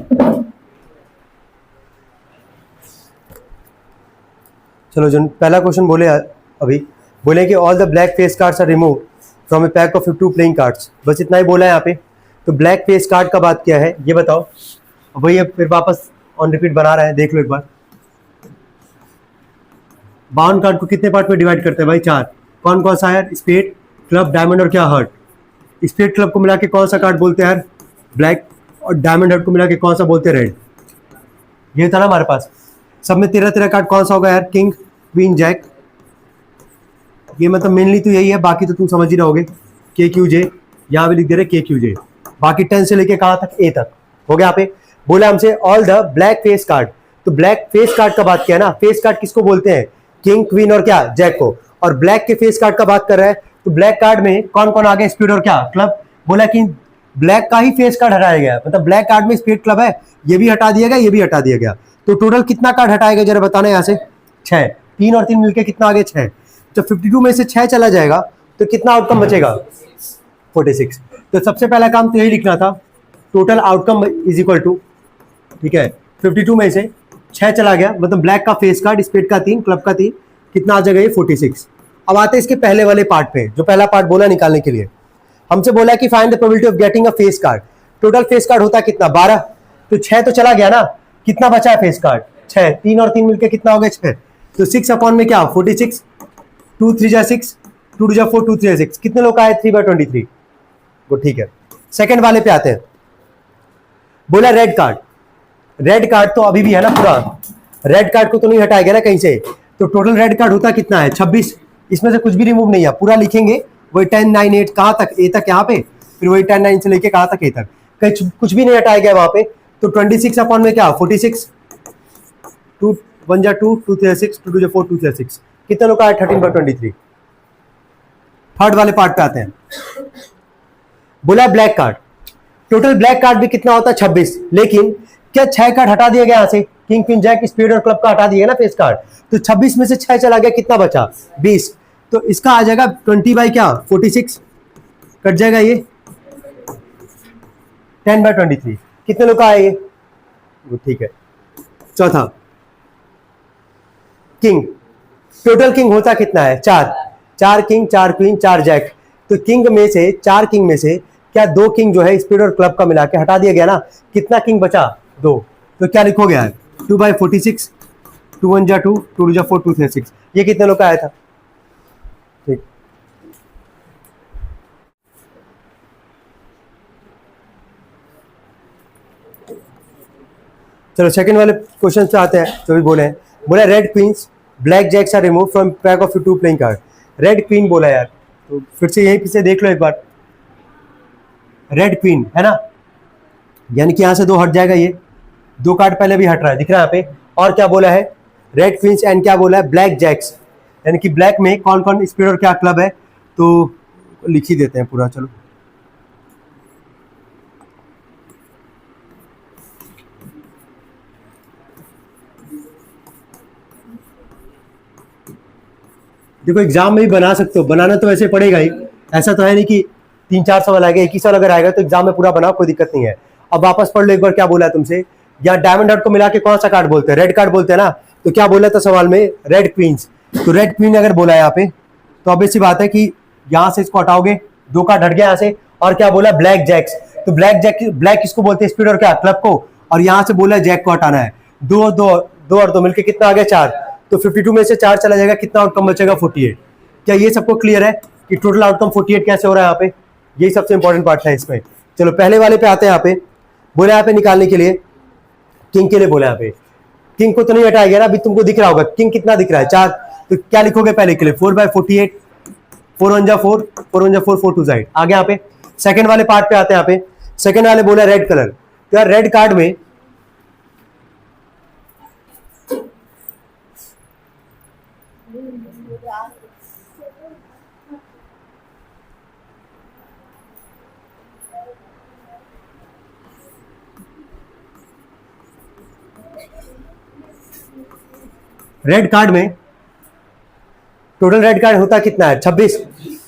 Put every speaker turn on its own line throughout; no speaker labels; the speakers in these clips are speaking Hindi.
चलो, जो पहला क्वेश्चन बोले अभी, बोले कि all the black face cards are remove from a pack of 52 playing cards. बस इतना ही बोला है यहाँ पे। तो ब्लैक फेस कार्ड का बात क्या है ये बताओ। वही फिर वापस ऑन रिपीट बना रहे हैं, देख लो एक बार। 52 कार्ड को कितने पार्ट में डिवाइड करते हैं भाई? 4। कौन कौन सा है? स्पेड, क्लब, डायमंड और क्या हर्ट। स्पेड क्लब को मिला के कौन सा कार्ड बोलते हैं यार? ब्लैक। और डायमंड हर्ट को मिला के कौन सा बोलते हैं? रेड। ये था ना हमारे पास। सब में 13 कार्ड कौन सा होगा यार? King, queen, jack. ये मतलब मेनली तो यही है, बाकी तो तुम समझ ही रहोगे। के क्यू जे, यहाँ भी लिख दे रहे के क्यू जे। बाकी 10 से लेके कहाँ तक? ए तक हो गया। यहाँ पे बोला हमसे all the black face card. तो ब्लैक फेस कार्ड का बात किया ना। फेस कार्ड किसको बोलते हैं? किंग, क्वीन और क्या? जैक को। और ब्लैक के फेस कार्ड का बात कर रहा है, तो ब्लैक कार्ड में कौन कौन आ गया? स्पीड और क्या? क्लब। बोला कि ब्लैक का ही फेस कार्ड हटाया गया, मतलब ब्लैक कार्ड में स्पीड क्लब है, ये भी हटा दिया गया, ये भी हटा दिया गया। तो टोटल कितना कार्ड हटाया गया जरा बताना यहाँ से? 6। 3 और 3 मिलकर कितना आ गया? 6। जब 52 में से 6 चला जाएगा तो कितना आउटकम बचेगा? 46। तो सबसे पहला काम तो यही लिखना था, total outcome is equal to, ठीक है, 52 में से 6 चला गया, मतलब ब्लैक का फेस कार्ड, स्पीड का 3, क्लब का 3, कितना आ जाएगा? ये 46। अब आते हैं इसके पहले वाले पार्ट पे, जो पहला पार्ट बोला निकालने के लिए। हमसे बोला कि find the probability of getting a face card. Total face card होता कितना? 12। तो 6 तो चला गया ना, कितना बचा है फेस कार्ड? 6। 3 और 3 मिलकर कितना हो गया? 6। तो 6 अपॉन में क्या? 46। 2 3 जा 6, 2 2 जा 4, 2 3 जा 6। कितने लोग आए? 3/23। वो ठीक है। सेकंड वाले पे आते हैं। बोला रेड कार्ड। रेड कार्ड तो अभी भी है ना पूरा, रेड कार्ड को तो नहीं हटाया गया ना कहीं से। तो टोटल रेड कार्ड होता कितना है? 26। इसमें से कुछ भी रिमूव नहीं है, पूरा लिखेंगे वही 10 9 8 कहाँ तक? ए तक यहाँ पे, फिर वही 10 9 से लेके कहाँ तक? ए तक। कहीं कुछ भी नहीं हटाया गया वहां पे। तो 26 अपॉन में क्या? 46। 2 1 जा 2, 2 3 6, 2 2 जा 4, 2 3 6। कितने लोग आए? 13/23। थर्ड वाले पार्ट पे आते हैं। बोला black card. Total black card भी कितना होता है? 26। लेकिन क्या 6 कार्ड हटा दिया गया यहाँ से? किंग, क्वीन, जैक, स्पीड और क्लब का हटा दिया ना फेस कार्ड। तो 26 में से 6 चला गया, कितना बचा? 20। तो इसका आ जाएगा 20 बाई क्या? 46। कट जाएगा ये 10/23। कितने लोग का आए ये? ठीक है। चौथा, किंग। टोटल किंग होता कितना है? 4। 4 किंग, 4 क्वीन, 4 जैक। तो किंग में से, 4 किंग में से क्या 2 किंग जो है स्पीड और क्लब का मिला के हटा दिया गया ना, कितना किंग बचा? 2। तो क्या लिखोगे यार? 2/46, 2 1 जा 2, 2 2 जा 4, 2 3 6। ये कितने लोग का आया था? ठीक। चलो सेकंड वाले क्वेश्चन पे आते हैं, जो भी बोले हैं। बोला red queens, black jacks are remove from pack of 2 playing card. Red queen बोला यार, तो फिर से यहीं से देख लो एक बार। रेड क्वीन है ना, यानी कि यहां से 2 हट जाएगा, ये 2 कार्ड पहले भी हट रहा है, दिख रहा है यहाँ पे। और क्या बोला है? रेड क्वींस एंड क्या बोला है? Black jacks. यानी कि ब्लैक में कौन कौन स्पीड और क्या क्लब है, तो लिख ही देते हैं पूरा। चलो देखो, एग्जाम में भी बना सकते हो, बनाना तो वैसे पड़ेगा ही, ऐसा तो है नहीं कि 3-4 सवाल आएगा, 1 ही सवाल अगर आएगा तो एग्जाम में पूरा बनाओ, कोई दिक्कत नहीं है। अब वापस पढ़ लो एक बार, क्या बोला है तुमसे। या डायमंड हर्ट को मिला के कौन सा कार्ड बोलते हैं? रेड कार्ड बोलते हैं ना। तो क्या बोला था सवाल में? Red queens. तो रेड क्वीन अगर बोला है यहाँ पे, तो ऑब्वियस सी बात है कि यहाँ से इसको हटाओगे, 2 कार्ड हट गया यहाँ से। और क्या बोला? Black jacks. तो ब्लैक जैक, ब्लैक किसको बोलते हैं? स्पीड और क्या? क्लब को। और यहाँ से बोला जैक को हटाना है। 2 और 2 मिलकर कितना आ गया? 4। तो 52 में से 4 चला जाएगा, कितना आउटकम बचेगा? 48। क्या ये सबको क्लियर है कि टोटल आउटकम 48 कैसे हो रहा है यहाँ पे? यही सबसे इंपॉर्टेंट पार्ट है इसमें। चलो पहले वाले पे आते हैं। यहाँ पे बोले, यहाँ पे निकालने के लिए किंग के लिए बोला। यहाँ पे किंग को तो नहीं हटाया गया ना, अभी तुमको दिख रहा होगा किंग कितना दिख रहा है? 4। तो क्या लिखोगे पहले के लिए? 4/48, 4 1 जा 4, 4 1 जा 4, 4 2 जा 8। आगे यहाँ पे सेकंड वाले पार्ट पे आते हैं। यहाँ पे सेकंड वाले बोला रेड कलर। तो यार रेड कार्ड में टोटल रेड कार्ड होता कितना है? 26।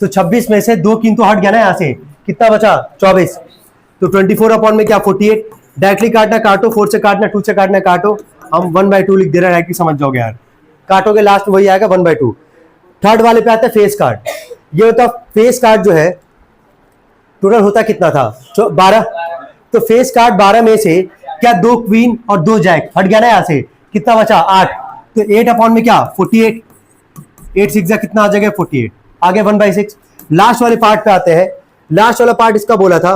तो 26 में से 2 किंग तो हट गया ना यहाँ से, कितना बचा? 24। तो 24 अपॉन में क्या? 48। डायरेक्टली काटना काटो, 4 से काटना 2 से काटना काटो, हम 1/2 लिख दे रहे हैं, डायरेक्टली समझ जाओगे यार, काटोगे लास्ट में वही आएगा 1/2। थर्ड वाले पे आता है फेस कार्ड। ये होता फेस कार्ड जो है टोटल होता कितना था 12, तो फेस कार्ड 12 में से क्या 2 क्वीन और 2 जैक हट गया ना यहाँ से, कितना बचा 8, तो 8 अपॉन में क्या 48, 8 6 कितना आ जाएगा 48, आगे 1/6। लास्ट वाले पार्ट पे आते हैं, लास्ट वाला पार्ट इसका बोला था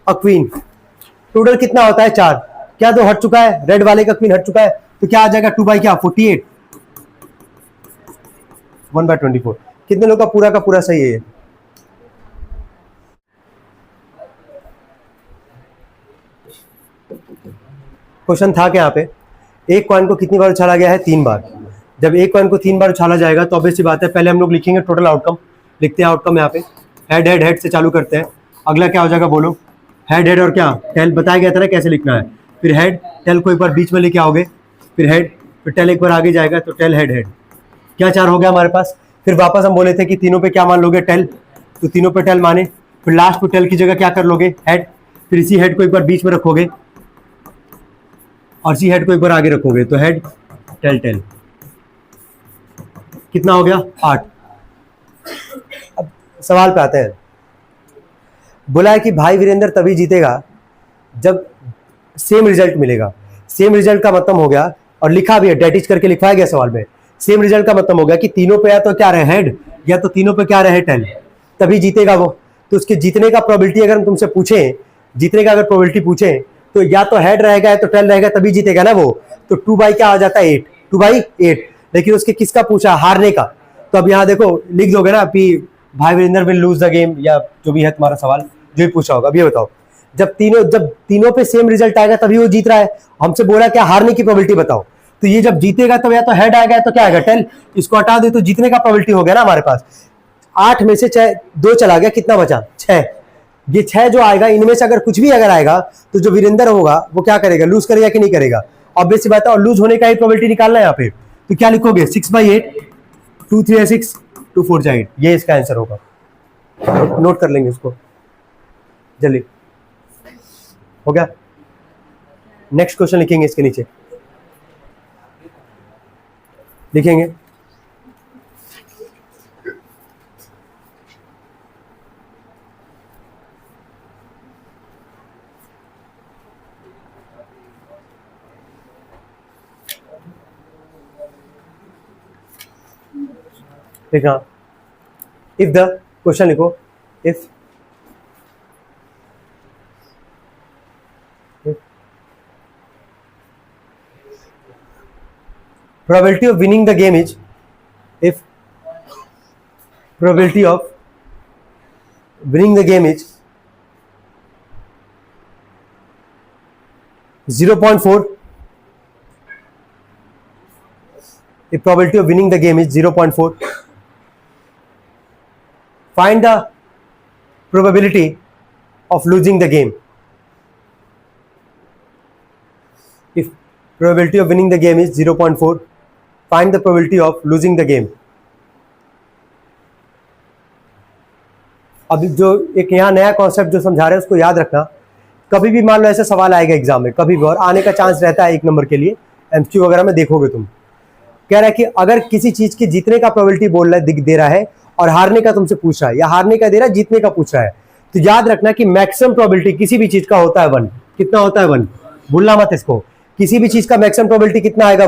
अ क्वीन, टोटल कितना होता है 4, क्या 2 हट चुका है, रेड वाले का क्वीन हट चुका है, तो क्या आ जाएगा 2/48, 1/24। कितने लोग का पूरा सही है ये? क्वेश्चन था क्या यहाँ पे, एक कॉइन को कितनी बार उछाला गया है 3 बार। जब एक कॉइन को 3 बार उछाला जाएगा तो ऑब्वियस सी बात है पहले हम लोग लिखेंगे टोटल आउटकम, लिखते हैं आउटकम यहाँ पे, हेड हेड हेड से चालू करते हैं। अगला क्या हो जाएगा बोलो, हेड हेड और क्या टेल, बताया गया था ना कैसे लिखना है, फिर हेड टेल को एक बार बीच में लेके आओगे, फिर हेड, फिर टेल एक बार आगे जाएगा तो टेल हेड हेड, क्या 4 हो गया हमारे पास। फिर वापस हम बोले थे कि तीनों पे क्या मान लोगे टेल, तो तीनों पे टेल माने, फिर लास्ट को टेल की जगह क्या कर लोगे हेड, फिर इसी हेड को एक बार बीच में रखोगे और इसी हेड को एक बार आगे रखोगे तो हेड टेल टेल, कितना हो गया 8। अब सवाल पे आते हैं, बोला है कि भाई वीरेंद्र तभी जीतेगा जब सेम रिजल्ट मिलेगा। सेम रिजल्ट का मतलब हो गया, और लिखा भी है डेटिज करके लिखवाया गया सवाल में, सेम रिजल्ट का मतलब हो गया कि तीनों पे या तो क्या रहे हेड या तो तीनों पे क्या रहे टेल, तभी जीतेगा वो। तो उसके जीतने का प्रोबेबिलिटी अगर हम तुमसे पूछें, जीतने का अगर प्रोबेबिलिटी पूछें तो या तो हेड रहेगा या तो टेल रहेगा, तभी जीतेगा ना वो। तो 2 क्या आ जाता है 8, 2/8। लेकिन उसके किसका पूछा, हारने का, तो अब यहाँ देखो लिख दोगे ना कि भाई Virendra will lose the game, या जो भी है तुम्हारा सवाल जो भी पूछा होगा। अब ये बताओ जब तीनों पे सेम रिजल्ट आएगा तभी वो जीत रहा है, हमसे बोला क्या हारने की प्रोबेबिलिटी बताओ, तो ये जब जीतेगा तो या तो हेड आएगा तो क्या आएगा टेल, इसको हटा दे तो जीतने का प्रोबेबिलिटी हो गया ना हमारे पास। 8 में से 2 चला गया, कितना बचा 6, ये 6 जो आएगा इनमें से अगर कुछ भी अगर आएगा तो जो वीरेंद्र होगा वो क्या करेगा, लूज करेगा कि नहीं करेगा, ऑब्वियस बात है, और लूज होने का ही प्रोबेबिलिटी निकालना है यहाँ पे। तो क्या लिखोगे 6/8, 2 3 6, 2 4 8, ये इसका आंसर होगा। नोट कर लेंगे इसको जल्दी, हो गया। नेक्स्ट क्वेश्चन लिखेंगे, इसके नीचे लिखेंगे देखा, इफ द क्वेश्चन लिखो, if probability of winning the game is, if probability of winning the game is 0.4, if probability of winning the game is 0.4, find the probability of losing the game. If probability of winning the game is 0.4, find the probability of losing the game. अभी जो एक यहाँ नया कॉन्सेप्ट जो समझा रहे हैं उसको याद रखना, कभी भी मान लो ऐसा सवाल आएगा एग्जाम में कभी भी, और आने का चांस रहता है 1 नंबर के लिए, एमसीक्यू वगैरह में देखोगे तुम, कह रहा है कि अगर किसी चीज की जीतने का प्रोबेबिलिटी बोल रहा है दे रहा है और हारने का तुमसे पूछ रहा है, या हारने का दे रहा है जीतने का पूछ रहा है, तो याद रखना कि मैक्सिमम प्रोबेबिलिटी किसी भी चीज का होता है 1। कितना होता है 1, भूलना मत इसको, किसी भी चीज का मैक्सिमम प्रोबेबिलिटी कितना आएगा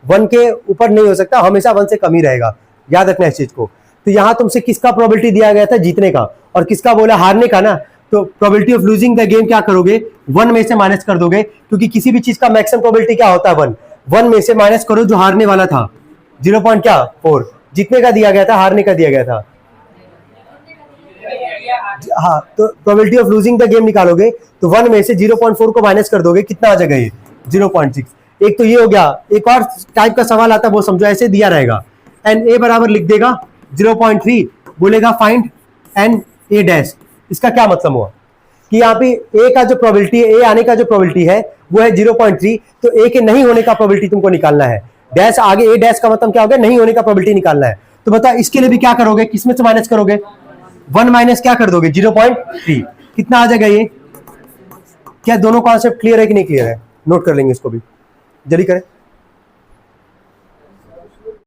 1 के ऊपर नहीं हो सकता, हमेशा 1 से कम ही रहेगा, याद रखना इस चीज को। तो यहाँ तुमसे किसका प्रोबेबिलिटी दिया गया था जीतने का, और किसका बोला हारने का ना, तो probability of losing the game क्या करोगे 1 में से माइनस कर दोगे, क्योंकि किसी भी चीज का मैक्सिमम प्रोबेबिलिटी क्या होता है 1 में से माइनस करो जो हारने वाला था 0.4, जीतने का दिया गया था हारने का दिया गया था, हाँ, तो probability of losing the game निकालोगे तो 1 में से 0.4 को माइनस कर दोगे, कितना आ जाएगा ये 0.6। एक तो ये हो गया, एक और टाइप का सवाल आता है वो समझो, ऐसे दिया रहेगा एन ए बराबर लिख देगा 0.3, बोलेगा फाइंड एन ए डैश। इसका क्या मतलब हुआ कि यहाँ पे ए का जो प्रोबेबिलिटी है, ए आने का जो प्रोबेबिलिटी है वो है 0.3, तो ए के नहीं होने का प्रोबेबिलिटी तुमको निकालना है, डैश आगे ए डैश का मतलब क्या हो गया, नहीं होने का प्रोबेबिलिटी निकालना है। तो बता इसके लिए भी क्या करोगे, किसमें से माइनस करोगे, 1 माइनस क्या कर दोगे 0.3, कितना आ जाएगा ये क्या दोनों कॉन्सेप्ट क्लियर है कि नहीं क्लियर है? नोट कर लेंगे इसको भी, जल्दी करें।